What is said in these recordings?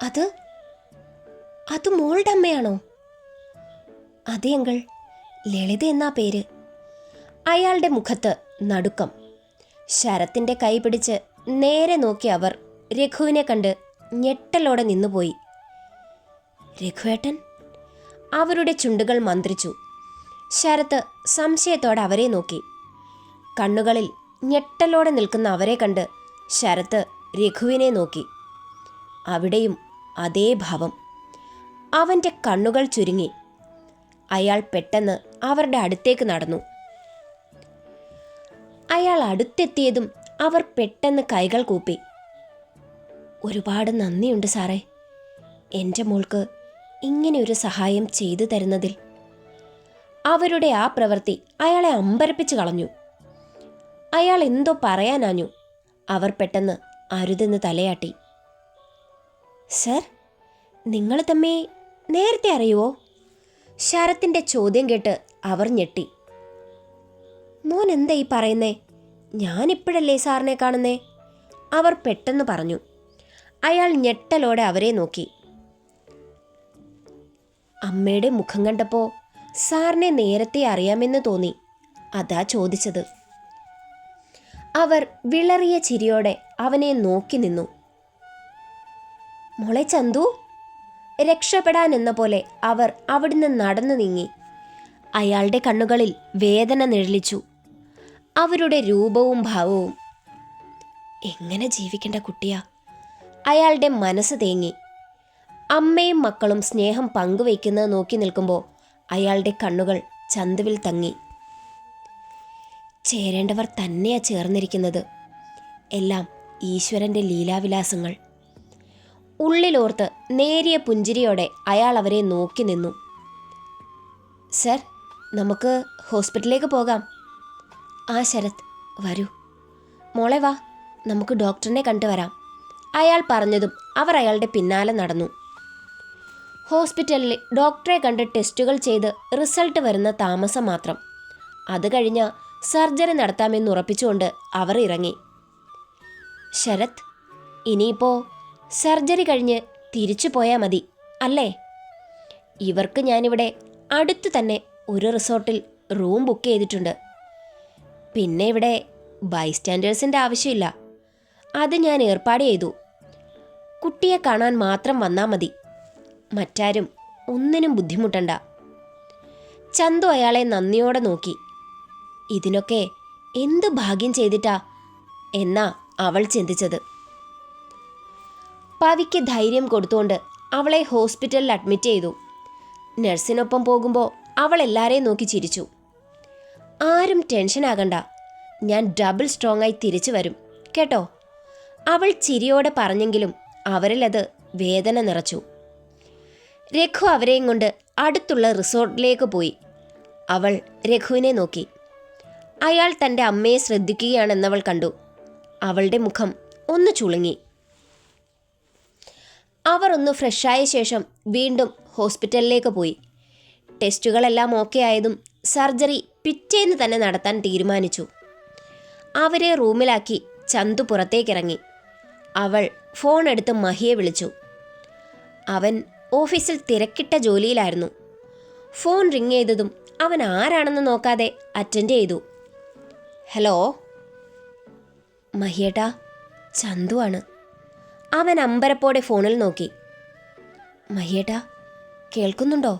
അത് അത് മോളുടെ അമ്മയാണോ? അതെ അങ്കിൾ, ലളിത എന്നാ പേര്. അയാളുടെ മുഖത്ത് നടുക്കം. ശരത്തിൻ്റെ കൈ പിടിച്ച് നേരെ നോക്കി അവർ രഘുവിനെ കണ്ട് ഞെട്ടലോടെ നിന്നുപോയി. രഘുവേട്ടൻ? അവരുടെ ചുണ്ടുകൾ മന്ത്രിച്ചു. ശരത്ത് സംശയത്തോടെ അവരെ നോക്കി. കണ്ണുകളിൽ ഞെട്ടലോടെ നിൽക്കുന്ന അവരെ കണ്ട് ശരത്ത് രഘുവിനെ നോക്കി. അവിടെയും അതേ ഭാവം. അവൻ്റെ കണ്ണുകൾ ചുരുങ്ങി. അയാൾ പെട്ടെന്ന് അവരുടെ അടുത്തേക്ക് നടന്നു. അയാൾ അടുത്തെത്തിയതും അവർ പെട്ടെന്ന് കൈകൾ കൂപ്പി. ഒരുപാട് നന്ദിയുണ്ട് സാറേ, എൻ്റെ മോൾക്ക് ഇങ്ങനെയൊരു സഹായം ചെയ്തു തരുന്നതിൽ. അവരുടെ ആ പ്രവൃത്തി അയാളെ അമ്പരപ്പിച്ചു കളഞ്ഞു. അയാൾ എന്തോ പറയാനാഞ്ഞു. അവർ പെട്ടെന്ന് അരുതെന്ന് തലയാട്ടി. സർ, നിങ്ങൾ തമ്മെ നേരത്തെ അറിയുവോ? ശരത്തിൻ്റെ ചോദ്യം കേട്ട് അവർ ഞെട്ടി. മോൻ എന്താ ഈ പറയുന്നേ? ഞാനിപ്പോഴല്ലേ സാറിനെ കാണുന്നേ? അവർ പെട്ടെന്ന് പറഞ്ഞു. അയാൾ ഞെട്ടലോടെ അവരെ നോക്കി. അമ്മയുടെ മുഖം കണ്ടപ്പോൾ സാറിനെ നേരത്തെ അറിയാമെന്ന് തോന്നി, അതാ ചോദിച്ചത്. അവർ വിളറിയ ചിരിയോടെ അവനെ നോക്കി നിന്നു. മോളെ ചന്തു, രക്ഷപ്പെടാൻ എന്ന പോലെ അവർ അവിടുന്ന് നടന്നു നീങ്ങി. അയാളുടെ കണ്ണുകളിൽ വേദന നിഴലിച്ചു. അവരുടെ രൂപവും ഭാവവും. എങ്ങനെ ജീവിക്കേണ്ട കുട്ടിയാ? അയാളുടെ മനസ്സ് തേങ്ങി. അമ്മയും മക്കളും സ്നേഹം പങ്കുവയ്ക്കുന്നത് നോക്കി നിൽക്കുമ്പോൾ അയാളുടെ കണ്ണുകൾ ചന്തുവിൽ തങ്ങി. ചേരേണ്ടവർ തന്നെയാ ചേർന്നിരിക്കുന്നത്. എല്ലാം ഈശ്വരൻ്റെ ലീലാവിലാസങ്ങൾ. ഉള്ളിലോർത്ത് നേരിയ പുഞ്ചിരിയോടെ അയാൾ അവരെ നോക്കി നിന്നു. സർ, നമുക്ക് ഹോസ്പിറ്റലിലേക്ക് പോകാം. ആ ശരത്, വരൂ. മോളെ വാ, നമുക്ക് ഡോക്ടറിനെ കണ്ടുവരാം. അയാൾ പറഞ്ഞതും അവർ അയാളുടെ പിന്നാലെ നടന്നു. ഹോസ്പിറ്റലിൽ ഡോക്ടറെ കണ്ട് ടെസ്റ്റുകൾ ചെയ്ത് റിസൾട്ട് വരുന്ന താമസം മാത്രം. അത് കഴിഞ്ഞ് സർജറി നടത്താമെന്ന് ഉറപ്പിച്ചുകൊണ്ട് അവർ ഇറങ്ങി. ശരത്, ഇനിയിപ്പോൾ സർജറി കഴിഞ്ഞ് തിരിച്ചു പോയാൽ മതി അല്ലേ? ഇവർക്ക് ഞാനിവിടെ അടുത്തു തന്നെ ഒരു റിസോർട്ടിൽ റൂം ബുക്ക് ചെയ്തിട്ടുണ്ട്. പിന്നെ ഇവിടെ ബൈസ്റ്റാൻഡേഴ്സിൻ്റെ ആവശ്യമില്ല, അത് ഞാൻ ഏർപ്പാട് ചെയ്തു. കുട്ടിയെ കാണാൻ മാത്രം വന്നാൽ മതി, മറ്റാരും ഒന്നിനും ബുദ്ധിമുട്ടണ്ട. ചന്തു അയാളെ നന്ദിയോടെ നോക്കി. ഇതിനൊക്കെ എന്തു ഭാഗ്യം ചെയ്തിട്ടാ എന്നാ അവൾ ചിന്തിച്ചത്. പവിക്ക് ധൈര്യം കൊടുത്തുകൊണ്ട് അവളെ ഹോസ്പിറ്റലിൽ അഡ്മിറ്റ് ചെയ്തു. നഴ്സിനൊപ്പം പോകുമ്പോൾ അവൾ എല്ലാവരെയും നോക്കി ചിരിച്ചു. ആരും ടെൻഷനാകണ്ട, ഞാൻ ഡബിൾ സ്ട്രോങ് ആയി തിരിച്ചു വരും കേട്ടോ, അവൾ ചിരിയോടെ പറഞ്ഞെങ്കിലും അവരിലത് വേദന നിറച്ചു. രഘു അവരെയും കൊണ്ട് അടുത്തുള്ള റിസോർട്ടിലേക്ക് പോയി. അവൾ രഘുവിനെ നോക്കി. അയാൾ തൻ്റെ അമ്മയെ ശ്രദ്ധിക്കുകയാണെന്നവൾ കണ്ടു. അവളുടെ മുഖം ഒന്ന് ചുളുങ്ങി. അവർ ഒന്ന് ഫ്രഷായ ശേഷം വീണ്ടും ഹോസ്പിറ്റലിലേക്ക് പോയി. ടെസ്റ്റുകളെല്ലാം ഓക്കെ ആയതും സർജറി പിറ്റേന്ന് തന്നെ നടത്താൻ തീരുമാനിച്ചു. അവരെ റൂമിലാക്കി ചന്തു പുറത്തേക്കിറങ്ങി. അവൾ ഫോൺ എടുത്ത് മഹിയെ വിളിച്ചു. അവൻ ഓഫീസിൽ തിരക്കിട്ട ജോലിയിലായിരുന്നു. ഫോൺ റിങ് ചെയ്തതും അവൻ ആരാണെന്ന് നോക്കാതെ അറ്റൻഡ് ചെയ്തു. ഹലോ മഹിയേട്ടാ, ചന്തു ആണ്. അവൻ അമ്പരപ്പോടെ ഫോണിൽ നോക്കി. മഹിയേട്ടാ, കേൾക്കുന്നുണ്ടോ?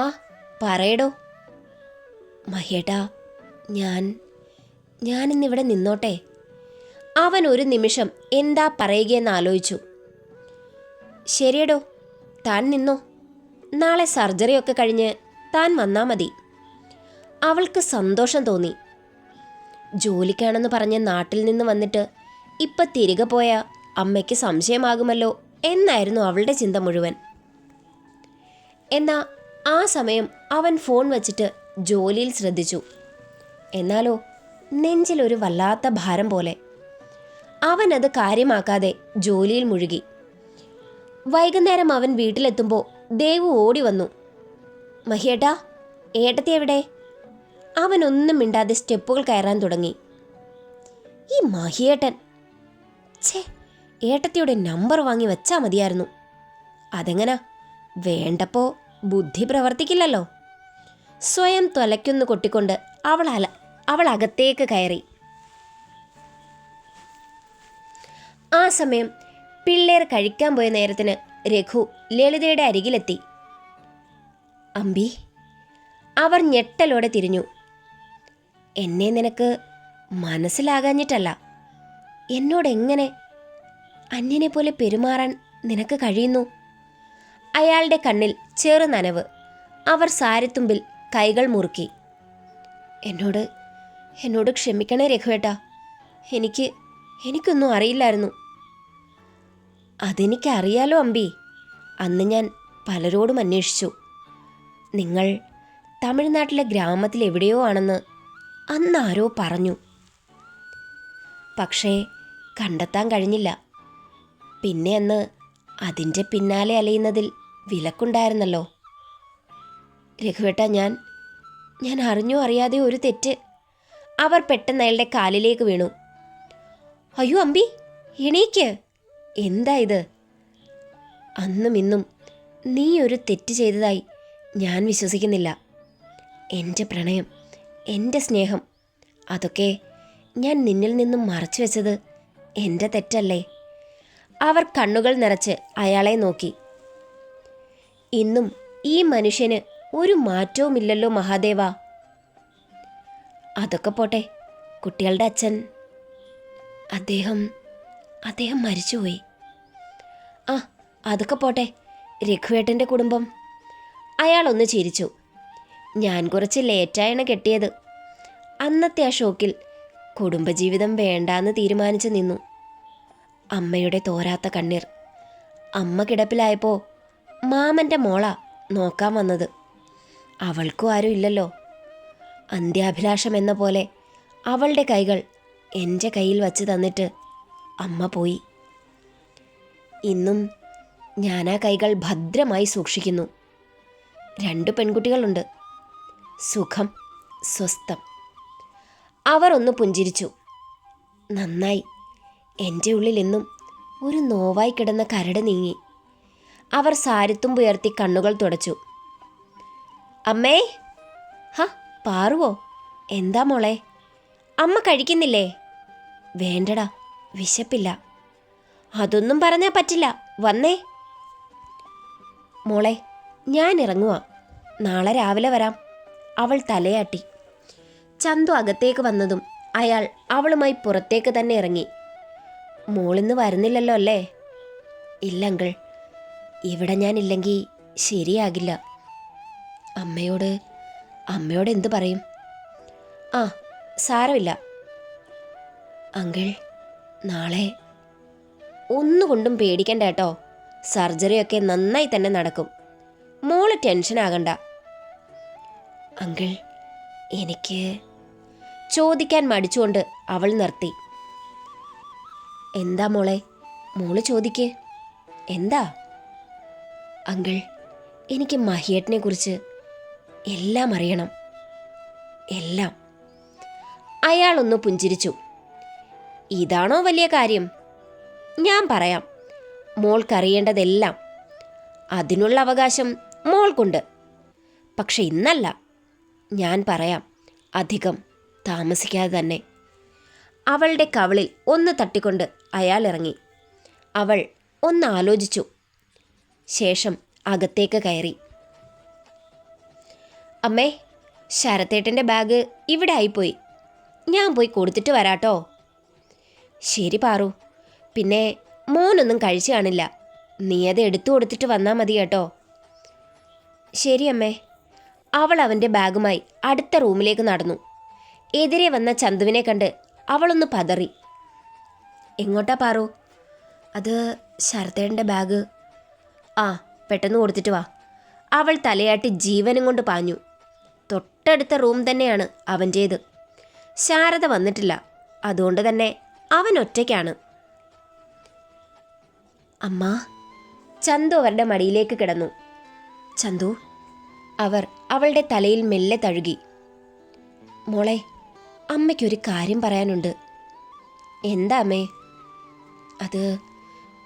ആ, പറയടോ. മഹിയേട്ടാ, ഞാനിന്നിവിടെ നിന്നോട്ടെ? അവൻ ഒരു നിമിഷം എന്താ പറയുകയെന്ന് ആലോചിച്ചു. ശരിയടോ, താൻ നിന്നോ. നാളെ സർജറിയൊക്കെ കഴിഞ്ഞ് താൻ വന്നാൽ മതി. അവൾക്ക് സന്തോഷം തോന്നി. ജോലിക്കാണെന്ന് പറഞ്ഞ് നാട്ടിൽ നിന്ന് വന്നിട്ട് ഇപ്പം തിരികെ പോയ അമ്മയ്ക്ക് സംശയമാകുമല്ലോ എന്നായിരുന്നു അവളുടെ ചിന്ത മുഴുവൻ. എന്നാൽ ആ സമയം അവൻ ഫോൺ വച്ചിട്ട് ജോലിയിൽ ശ്രദ്ധിച്ചു. എന്നാലോ നെഞ്ചിലൊരു വല്ലാത്ത ഭാരം പോലെ. അവനത് കാര്യമാക്കാതെ ജോലിയിൽ മുഴുകി. വൈകുന്നേരം അവൻ വീട്ടിലെത്തുമ്പോൾ ദേവു ഓടി വന്നു. മഹിയേട്ടാ, ഏട്ടത്തി എവിടെ? അവനൊന്നും മിണ്ടാതെ സ്റ്റെപ്പുകൾ കയറാൻ തുടങ്ങി. ഈ മഹിയേട്ടൻ, ഛേ, ഏട്ടത്തിയുടെ നമ്പർ വാങ്ങി വെച്ചാൽ മതിയായിരുന്നു. അതെങ്ങനാ? വേണ്ടപ്പോൾ ബുദ്ധി പ്രവർത്തിക്കില്ലല്ലോ. സ്വയം തൊലയ്ക്കൊന്ന് കൊട്ടിക്കൊണ്ട് അവൾ അകത്തേക്ക് കയറി. ആ സമയം പിള്ളേർ കഴിക്കാൻ പോയ നേരത്തിന് രഘു ലളിതയുടെ അരികിലെത്തി. അമ്പി, അവർ ഞെട്ടലോടെ തിരിഞ്ഞു. എന്നെ നിനക്ക് മനസ്സിലാകാഞ്ഞിട്ടല്ല, എന്നോടെങ്ങനെ അന്യനെ പോലെ പെരുമാറാൻ നിനക്ക് കഴിയുന്നു? അയാളുടെ കണ്ണിൽ ചെറു നനവ്. അവർ സാരിത്തുമ്പിൽ കൈകൾ മുറുക്കി. എന്നോട് ക്ഷമിക്കണേ രഘുവേട്ടാ, എനിക്കൊന്നും അറിയില്ലായിരുന്നു. അതെനിക്കറിയാലോ അമ്പി. അന്ന് ഞാൻ പലരോടും അന്വേഷിച്ചു. നിങ്ങൾ തമിഴ്നാട്ടിലെ ഗ്രാമത്തിൽ എവിടെയോ ആണെന്ന് അന്ന് ആരോ പറഞ്ഞു. പക്ഷേ കണ്ടെത്താൻ കഴിഞ്ഞില്ല. പിന്നെ അന്ന് അതിൻ്റെ പിന്നാലെ അലയുന്നതിൽ വിലക്കുണ്ടായിരുന്നല്ലോ. രഘുവേട്ടാ, ഞാൻ അറിഞ്ഞോ അറിയാതെ ഒരു തെറ്റ്. അവർ പെട്ടെന്ന് അയാളുടെ കാലിലേക്ക് വീണു. അയ്യോ അമ്പി, എണീക്ക്. എന്താ ഇത്? അന്നും ഇന്നും നീ ഒരു തെറ്റ് ചെയ്തതായി ഞാൻ വിശ്വസിക്കുന്നില്ല. എൻ്റെ പ്രണയം, എൻ്റെ സ്നേഹം, അതൊക്കെ ഞാൻ നിന്നിൽ നിന്നും മറച്ചു വെച്ചത് എൻ്റെ തെറ്റല്ലേ? അവർ കണ്ണുകൾ നിറച്ച് അയാളെ നോക്കി. ഇന്നും ഈ മനുഷ്യന് ഒരു മാറ്റവുമില്ലല്ലോ മഹാദേവ. അതൊക്കെ പോട്ടെ, കുട്ടികളുടെ അച്ഛൻ അദ്ദേഹം മരിച്ചുപോയി. ആ, അതൊക്കെ പോട്ടെ, രഘുവേട്ടൻ്റെ കുടുംബം. അയാളൊന്ന് ചിരിച്ചു. ഞാൻ കുറച്ച് ലേറ്റായാണ് കെട്ടിയത്. അന്നത്തെ ആ ഷോക്കിൽ കുടുംബജീവിതം വേണ്ടാന്ന് തീരുമാനിച്ചു നിന്നു. അമ്മയുടെ തോരാത്ത കണ്ണീർ. അമ്മ കിടപ്പിലായപ്പോൾ മാമൻ്റെ മോളാ നോക്കാൻ വന്നത്. അവൾക്കും ആരും ഇല്ലല്ലോ. അന്ത്യാഭിലാഷം എന്ന പോലെ അവളുടെ കൈകൾ എൻ്റെ കയ്യിൽ വച്ച് തന്നിട്ട് അമ്മ പോയി. ഇന്നും ഞാൻ ആ കൈകൾ ഭദ്രമായി സൂക്ഷിക്കുന്നു. 2 പെൺകുട്ടികളുണ്ട്. സുഖം, സ്വസ്ഥം. അവർ ഒന്ന് പുഞ്ചിരിച്ചു. നന്നായി. എൻ്റെ ഉള്ളിൽ എന്നും ഒരു നോവായി കിടന്ന കരട് നീങ്ങി. അവർ സാരിത്തുമ്പുയർത്തി കണ്ണുകൾ തുടച്ചു. അമ്മേ. ഹ, പാറുവോ? എന്താ മോളെ? അമ്മ കഴിക്കുന്നില്ലേ? വേണ്ടടാ, വിശപ്പില്ല. അതൊന്നും പറഞ്ഞാൽ പറ്റില്ല, വന്നേ. മോളെ, ഞാൻ ഇറങ്ങുക. നാളെ രാവിലെ വരാം. അവൾ തലയാട്ടി. ചന്തു അകത്തേക്ക് വന്നതും അയാൾ അവളുമായി പുറത്തേക്ക് തന്നെ ഇറങ്ങി. മോളിന്ന് വരുന്നില്ലല്ലോ അല്ലേ? ഇല്ല അങ്കിൾ, ഇവിടെ ഞാനില്ലെങ്കിൽ ശരിയാകില്ല. അമ്മയോട് എന്തു പറയും? ആ, സാരമില്ല അങ്കിൾ. നാളെ ഒന്നുകൊണ്ടും പേടിക്കണ്ട കേട്ടോ. സർജറിയൊക്കെ നന്നായി തന്നെ നടക്കും. മോള് ടെൻഷനാകണ്ട. അങ്കിൾ, എനിക്ക് ചോദിക്കാൻ മടിച്ചുകൊണ്ട് അവൾ നിർത്തി. എന്താ മോള് ചോദിക്ക്. എന്താ? അങ്കിൾ, എനിക്ക് മഹിയേട്ടനെ കുറിച്ച് എല്ലാം അറിയണം, എല്ലാം. അയാളൊന്ന് പുഞ്ചിരിച്ചു. ഇതാണോ വലിയ കാര്യം? ഞാൻ പറയാം, മോൾക്കറിയേണ്ടതെല്ലാം. അതിനുള്ള അവകാശം മോൾക്കുണ്ട്. പക്ഷെ ഇന്നല്ല. ഞാൻ പറയാം, അധികം താമസിക്കാതെ തന്നെ. അവളുടെ കവിളിൽ ഒന്ന് തട്ടിക്കൊണ്ട് അയാൾ ഇറങ്ങി. അവൾ ഒന്ന് ആലോചിച്ചു. ശേഷം അകത്തേക്ക് കയറി. അമ്മേ, ശരത്തേട്ടൻ്റെ ബാഗ് ഇവിടെ ആയിപ്പോയി. ഞാൻ പോയി കൊടുത്തിട്ട് വരാട്ടോ. ശരി പാറു. പിന്നെ മോനൊന്നും കഴിച്ചു കാണില്ല. നീ അത് എടുത്തു കൊടുത്തിട്ട് വന്നാൽ മതി കേട്ടോ. ശരി അമ്മേ. അവൾ അവൻ്റെ ബാഗുമായി അടുത്ത റൂമിലേക്ക് നടന്നു. എതിരെ വന്ന ചന്തുവിനെ കണ്ട് അവളൊന്ന് പതറി. എങ്ങോട്ടാ പാറു? അത് ശരത്തേട്ടൻ്റെ ബാഗ്. ആ, പെട്ടെന്ന് കൊടുത്തിട്ട് വാ. അവൾ തലയാട്ടി ജീവനും കൊണ്ട് പാഞ്ഞു. തൊട്ടടുത്ത റൂം തന്നെയാണ് അവൻ്റേത്. ശാരദ വന്നിട്ടില്ല. അതുകൊണ്ട് തന്നെ അവൻ ഒറ്റയ്ക്കാണ്. അമ്മ. ചന്തു അവരുടെ മടിയിലേക്ക് കിടന്നു. ചന്തു. അവർ അവളുടെ തലയിൽ മെല്ലെ തഴുകി. മോളെ, അമ്മയ്ക്കൊരു കാര്യം പറയാനുണ്ട്. എന്താ അമ്മേ? അത്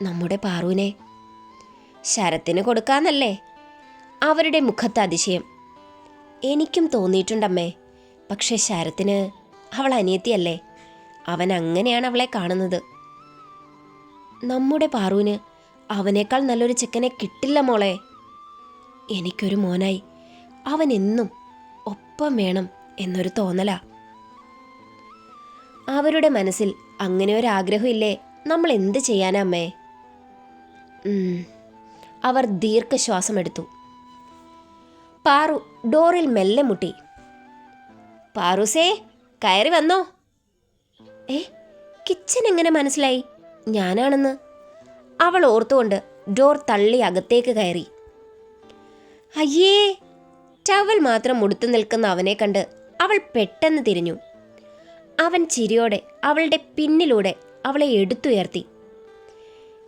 നമ്മുടെ പാറുവിനെ. ശരത്തിന് കൊടുക്കാന്നല്ലേ അവരുടെ മുഖത്ത് അതിശയം. എനിക്കും തോന്നിയിട്ടുണ്ടമ്മേ. പക്ഷെ ശരത്തിന് അവൾ അനിയത്തിയല്ലേ, അവൻ അങ്ങനെയാണ് അവളെ കാണുന്നത്. നമ്മുടെ പാറുവിന് അവനേക്കാൾ നല്ലൊരു ചെക്കനെ കിട്ടില്ല മോളെ. എനിക്കൊരു മോനായി അവൻ എന്നും ഒപ്പം വേണം എന്നൊരു തോന്നലാ. അവരുടെ മനസ്സിൽ അങ്ങനെ ഒരാഗ്രഹമില്ലേ, നമ്മൾ എന്ത് ചെയ്യാനാ അമ്മേ? അവർ ദീർഘശ്വാസമെടുത്തു. പാറു ഡോറിൽ മെല്ലെ മുട്ടി. പാറുസേ, കയറി വന്നോ. കിച്ചൻ എങ്ങനെ മനസ്സിലായി ഞാനാണെന്ന്? അവൾ ഓർത്തുകൊണ്ട് ഡോർ തള്ളി അകത്തേക്ക് കയറി. അയ്യേ, ടവൽ മാത്രം ഉടുത്തു നിൽക്കുന്ന അവനെ കണ്ട് അവൾ പെട്ടെന്ന് തിരിഞ്ഞു. അവൻ ചിരിയോടെ അവളുടെ പിന്നിലൂടെ അവളെ എടുത്തുയർത്തി.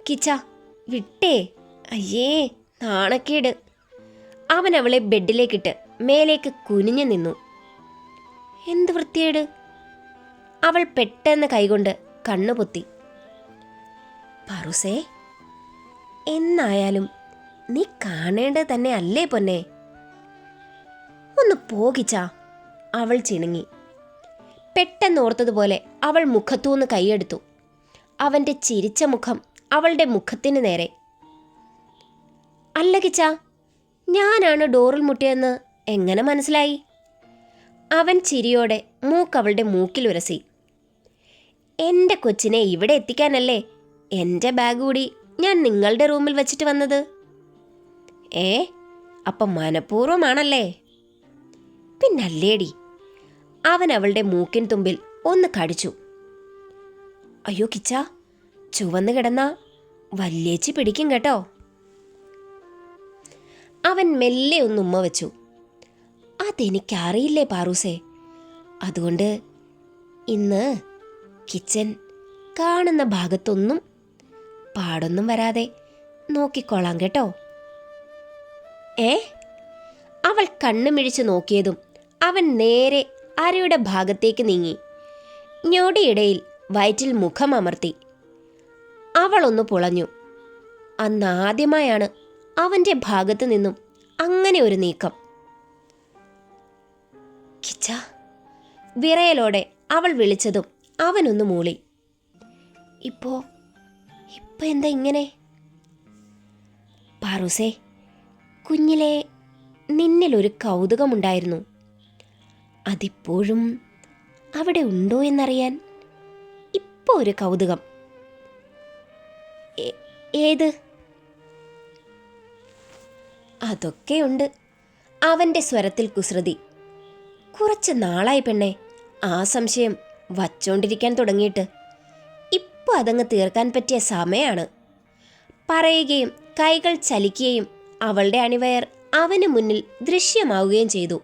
കിച്ച, വിട്ടേ, അയ്യേ നാണക്കേട്. അവൻ അവളെ ബെഡിലേക്കിട്ട് മേലേക്ക് കുനിഞ്ഞു നിന്നു. എന്ത് വൃത്തിയേട്. അവൾ പെട്ടെന്ന് കൈകൊണ്ട് കണ്ണുപൊത്തി. പാറുസേ, എന്നായാലും നീ കാണേണ്ടത് തന്നെ അല്ലേ പൊന്നെ? ഒന്ന് പോകിച്ചാ. അവൾ ചിണുങ്ങി. പെട്ടെന്നോർത്തതുപോലെ അവൾ മുഖത്തൂന്ന് കൈയെടുത്തു. അവൻ്റെ ചിരിച്ച മുഖം അവളുടെ മുഖത്തിന് നേരെ. അല്ല കിച്ച, ഞാനാണ് ഡോറിൽ മുട്ടിയെന്ന് എങ്ങനെ മനസ്സിലായി? അവൻ ചിരിയോടെ മൂക്കവളുടെ മൂക്കിലുരസി. എൻ്റെ കൊച്ചിനെ ഇവിടെ എത്തിക്കാനല്ലേ എൻ്റെ ബാഗ് കൂടി ഞാൻ നിങ്ങളുടെ റൂമിൽ വെച്ചിട്ട് വന്നത്. അപ്പം മനഃപൂർവ്വമാണല്ലേ? പിന്നല്ലേടി. അവൻ അവളുടെ മൂക്കിൻ തുമ്പിൽ ഒന്ന് കടിച്ചു. അയ്യോ കിച്ച, ചുവന്ന് കിടന്നാ വല്യേച്ചി പിടിക്കും കേട്ടോ. അവൻ മെല്ലെ ഒന്ന് ഉമ്മ വെച്ചു. അതെനിക്കറിയില്ലേ പാറൂസേ, അതുകൊണ്ട് ഇന്ന് കിച്ചൻ കാണുന്ന ഭാഗത്തൊന്നും പാടൊന്നും വരാതെ നോക്കിക്കോളാം കേട്ടോ. അവൾ കണ്ണുമിഴിച്ച് നോക്കിയതും അവൻ നേരെ അരയുടെ ഭാഗത്തേക്ക് നീങ്ങി. ഞൊടിയിടയിൽ വയറ്റിൽ മുഖം അമർത്തി. അവളൊന്ന് പുളഞ്ഞു. അന്നാദ്യമായാണ് അവൻ്റെ ഭാഗത്തു നിന്നും അങ്ങനെ ഒരു നീക്കം. കിച്ച, വിറയലോടെ അവൾ വിളിച്ചതും അവനൊന്ന് മൂളി. ഇപ്പോ എന്താ ഇങ്ങനെ? പാറൂസേ, കുഞ്ഞിലെ നിന്നിലൊരു കൗതുകമുണ്ടായിരുന്നു. അതിപ്പോഴും അവിടെ ഉണ്ടോ എന്നറിയാൻ ഇപ്പോൾ ഒരു കൗതുകം. ഏത്? അതൊക്കെയുണ്ട്. അവൻ്റെ സ്വരത്തിൽ കുസൃതി. കുറച്ച് നാളായി പെണ്ണെ ആ സംശയം വച്ചോണ്ടിരിക്കാൻ തുടങ്ങിയിട്ട്. ഇപ്പോൾ അതങ്ങ് തീർക്കാൻ പറ്റിയ സമയമാണ്. പറയുകയും കൈകൾ ചലിക്കുകയും അവളുടെ അണിവയർ അവന് മുന്നിൽ ദൃശ്യമാവുകയും ചെയ്തു.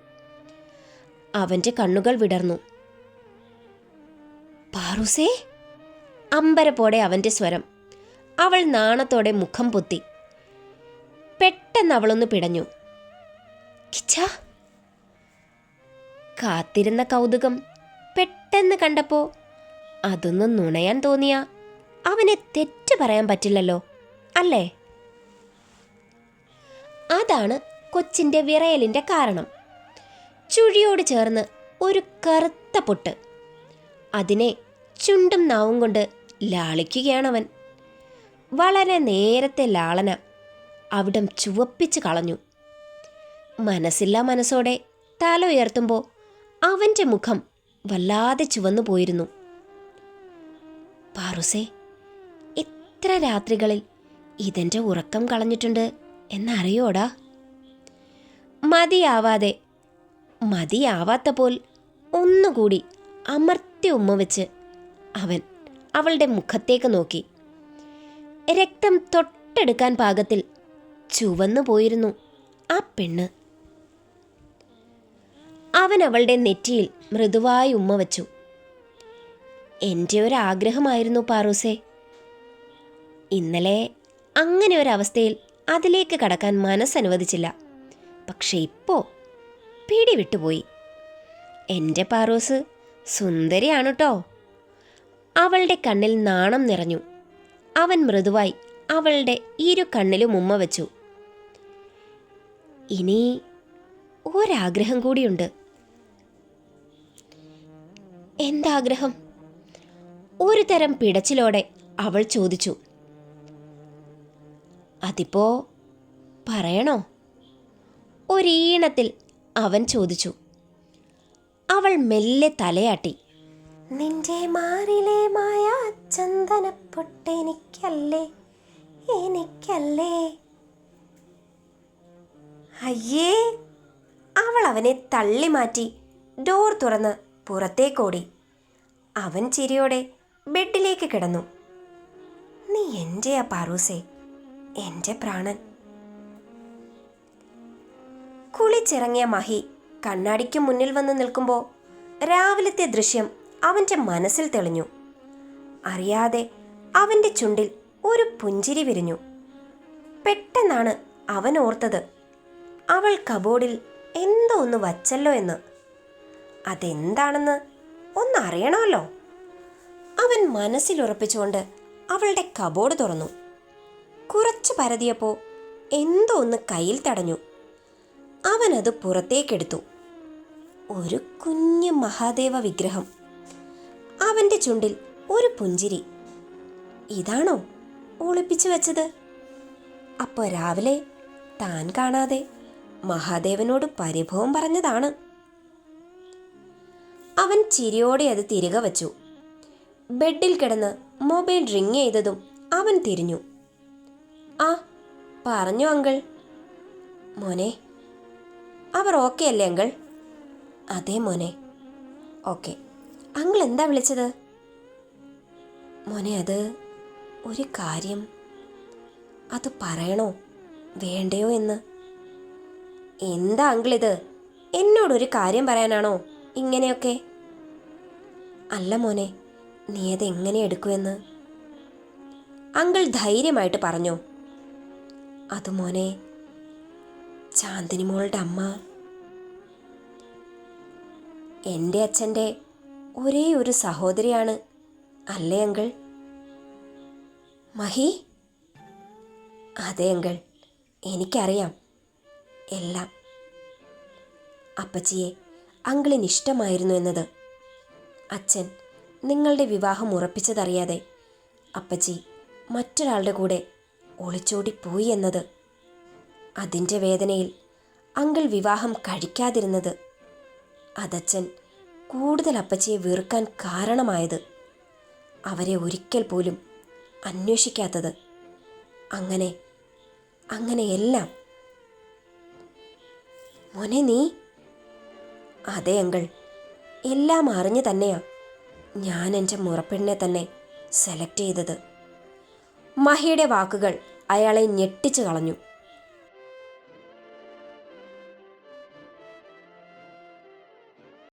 അവൻ്റെ കണ്ണുകൾ വിടർന്നു. പാറൂസേ, അമ്പരപ്പോടെ അവൻ്റെ സ്വരം. അവൾ നാണത്തോടെ മുഖം പൊത്തി. പെട്ടെന്ന് അവളൊന്ന് പിടഞ്ഞു. കിച്ച. കാത്തിരുന്ന കൗതുകം പെട്ടെന്ന് കണ്ടപ്പോ അതൊന്നും നുണയാൻ തോന്നിയ അവനെ തെറ്റ് പറയാൻ പറ്റില്ലല്ലോ, അല്ലേ? അതാണ് കൊച്ചിൻ്റെ വിറയലിൻ്റെ കാരണം. ചുഴിയോട് ചേർന്ന് ഒരു കറുത്ത പൊട്ട്. അതിനെ ചുണ്ടും നാവും കൊണ്ട് ലാളിക്കുകയാണവൻ. വളരെ നേരത്തെ ലാളന അവിടം ചുവപ്പിച്ച് കളഞ്ഞു. മനസ്സില്ലാ മനസ്സോടെ തല ഉയർത്തുമ്പോൾ അവൻ്റെ മുഖം വല്ലാതെ ചുവന്നു പോയിരുന്നു. പാറുസേ, എത്ര രാത്രികളിൽ ഇതെൻ്റെ ഉറക്കം കളഞ്ഞിട്ടുണ്ട് എന്നറിയോടാ? മതിയാവാത്ത പോൽ ഒന്നുകൂടി അമർത്തി ഉമ്മ വെച്ച് അവൻ അവളുടെ മുഖത്തേക്ക് നോക്കി. രക്തം തൊട്ടെടുക്കാൻ പാകത്തിൽ ചുവന്നു പോയിരുന്നു ആ പെണ്ണ്. അവൻ അവളുടെ നെറ്റിയിൽ മൃദുവായി ഉമ്മ വച്ചു. എൻ്റെ ഒരാഗ്രഹമായിരുന്നു പാറൂസേ. ഇന്നലെ അങ്ങനെ ഒരവസ്ഥയിൽ അതിലേക്ക് കടക്കാൻ മനസ്സനുവദിച്ചില്ല. പക്ഷെ ഇപ്പോൾ പിടിവിട്ടുപോയി. എൻ്റെ പാറൂസ് സുന്ദരിയാണ് കേട്ടോ. അവളുടെ കണ്ണിൽ നാണം നിറഞ്ഞു. അവൻ മൃദുവായി അവളുടെ ഇരു കണ്ണിലും ഉമ്മ വെച്ചു. ഇനി ഒരാഗ്രഹം കൂടിയുണ്ട്. എന്താഗ്രഹം? ഒരു തരം പിടച്ചിലോടെ അവൾ ചോദിച്ചു. അതിപ്പോ പറയണോ? ഒരീണത്തിൽ അവൻ ചോദിച്ചു. അവൾ മെല്ലെ തലയാട്ടി. നിന്റെ മാറിലെ മായ ചന്ദനപ്പൊട്ടെനിക്കല്ലേ, എനിക്കല്ലേ. അയ്യേ! അവൾ അവനെ തള്ളി മാറ്റി ഡോർ തുറന്ന് പുറത്തേക്കോടി. അവൻ ചിരിയോടെ ബെഡിലേക്ക് കിടന്നു. നീ എൻ്റെയാ പാറൂസേ, എൻ്റെ പ്രാണൻ. കുളിച്ചിറങ്ങിയ മഹി കണ്ണാടിക്ക് മുന്നിൽ വന്ന് നിൽക്കുമ്പോൾ രാവിലത്തെ ദൃശ്യം അവൻ്റെ മനസ്സിൽ തെളിഞ്ഞു. അറിയാതെ അവൻ്റെ ചുണ്ടിൽ ഒരു പുഞ്ചിരി വിരിഞ്ഞു. പെട്ടെന്നാണ് അവൻ ഓർത്തത് അവൾ കബോർഡിൽ എന്തോ ഒന്ന് വച്ചല്ലോ എന്ന്. അതെന്താണെന്ന് ഒന്നറിയണമല്ലോ. അവൻ മനസ്സിലുറപ്പിച്ചുകൊണ്ട് അവളുടെ കബോർഡ് തുറന്നു. കുറച്ച് പരതിയപ്പോൾ എന്തോ ഒന്ന് കയ്യിൽ തടഞ്ഞു. അവനത് പുറത്തേക്കെടുത്തു. ഒരു കുഞ്ഞു മഹാദേവ വിഗ്രഹം. അവൻ്റെ ചുണ്ടിൽ ഒരു പുഞ്ചിരി. ഇതാണോ ഒളിപ്പിച്ചു വെച്ചത്? അപ്പോൾ രാവിലെ താൻ കാണാതെ മഹാദേവനോട് പരിഭവം പറഞ്ഞതാണ്. അവൻ ചിരിയോടെ അത് തിരികെ വച്ചു. ബെഡിൽ കിടന്ന് മൊബൈൽ റിങ് ചെയ്തതും അവൻ തിരിഞ്ഞു. ആ, പറഞ്ഞു അങ്കിൾ. മോനെ, അവർ ഓക്കെ അല്ലേ അങ്കിൾ? അതെ മോനെ, ഓക്കെ. അങ്കിൾ എന്താ വിളിച്ചത്? മോനെ, അത് ഒരു കാര്യം. അത് പറയണോ വേണ്ടയോ എന്ന്. എന്താ അങ്കിൾ ഇത്? എന്നോടൊരു കാര്യം പറയാനാണോ ഇങ്ങനെയൊക്കെ? അല്ല മോനെ, നീ അതെങ്ങനെ എടുക്കുമെന്ന്. അങ്കിൾ ധൈര്യമായിട്ട് പറഞ്ഞോ. അത് മോനെ, ചാന്ദിനി മോളുടെ അമ്മ എൻ്റെ അച്ഛൻ്റെ ഒരേ ഒരു സഹോദരിയാണ് അല്ലേ അങ്കിൾ? മഹി? അതെ അങ്കിൾ, എനിക്കറിയാം എല്ലാം. അപ്പച്ചിയെ അങ്കിളിന് ഇഷ്ടമായിരുന്നു എന്നത്. അച്ഛൻ നിങ്ങളുടെ വിവാഹം ഉറപ്പിച്ചതറിയാതെ അപ്പച്ചി മറ്റൊരാളുടെ കൂടെ ഒളിച്ചോടിപ്പോയി എന്നത്. അതിൻ്റെ വേദനയിൽ അങ്കിൾ വിവാഹം കഴിക്കാതിരുന്നത്. അതച്ഛൻ കൂടുതൽ അപ്പച്ചിയെ വെറുക്കാൻ കാരണമായത്. അവരെ ഒരിക്കൽ പോലും അന്വേഷിക്കാത്തത്. അങ്ങനെയെല്ലാം. മോനെ നീ? അതെ അങ്കിൾ, എല്ലാം അറിഞ്ഞു തന്നെയാ ഞാൻ എൻ്റെ മുറപ്പെണ്ണിനെ തന്നെ സെലക്ട് ചെയ്തത്. മഹിയുടെ വാക്കുകൾ അയാളെ ഞെട്ടിച്ചു കളഞ്ഞു.